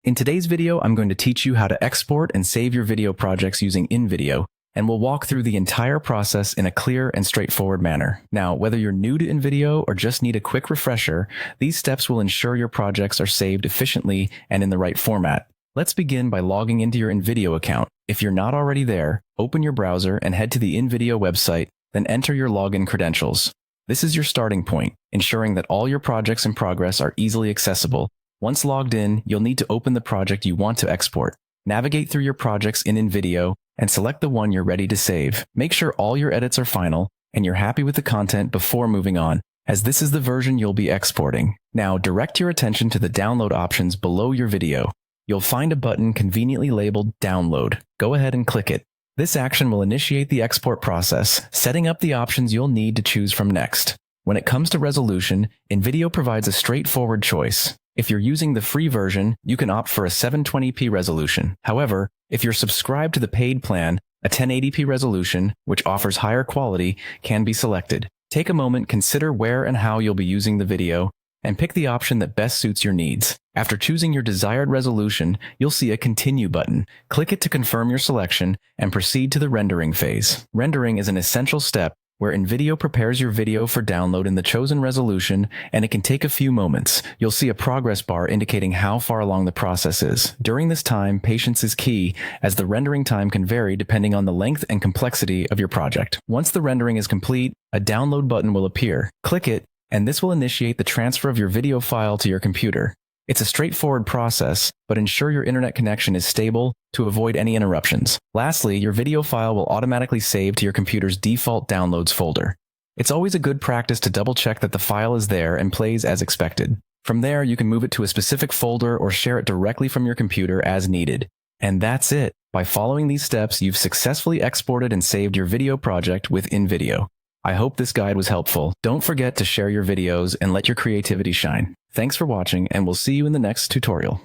In today's video, I'm going to teach you how to export and save your video projects using Invideo, and we'll walk through the entire process in a clear and straightforward manner. Now, whether you're new to Invideo or just need a quick refresher, these steps will ensure your projects are saved efficiently and in the right format. Let's begin by logging into your Invideo account. If you're not already there, open your browser and head to the Invideo website, then enter your login credentials. This is your starting point, ensuring that all your projects in progress are easily accessible. Once logged in, you'll need to open the project you want to export. Navigate through your projects in Invideo and select the one you're ready to save. Make sure all your edits are final and you're happy with the content before moving on, as this is the version you'll be exporting. Now, direct your attention to the download options below your video. You'll find a button conveniently labeled Download. Go ahead and click it. This action will initiate the export process, setting up the options you'll need to choose from next. When it comes to resolution, Invideo provides a straightforward choice. If you're using the free version, you can opt for a 720p resolution. However, if you're subscribed to the paid plan, a 1080p resolution, which offers higher quality, can be selected. Take a moment, consider where and how you'll be using the video, and pick the option that best suits your needs. After choosing your desired resolution, you'll see a Continue button. Click it to confirm your selection and proceed to the rendering phase. Rendering is an essential step where Invideo prepares your video for download in the chosen resolution, and it can take a few moments. You'll see a progress bar indicating how far along the process is. During this time, patience is key, as the rendering time can vary depending on the length and complexity of your project. Once the rendering is complete, a download button will appear. Click it, and this will initiate the transfer of your video file to your computer. It's a straightforward process, but ensure your internet connection is stable to avoid any interruptions. Lastly, your video file will automatically save to your computer's default downloads folder. It's always a good practice to double-check that the file is there and plays as expected. From there, you can move it to a specific folder or share it directly from your computer as needed. And that's it. By following these steps, you've successfully exported and saved your video project with Invideo. I hope this guide was helpful. Don't forget to share your videos and let your creativity shine. Thanks for watching, and we'll see you in the next tutorial.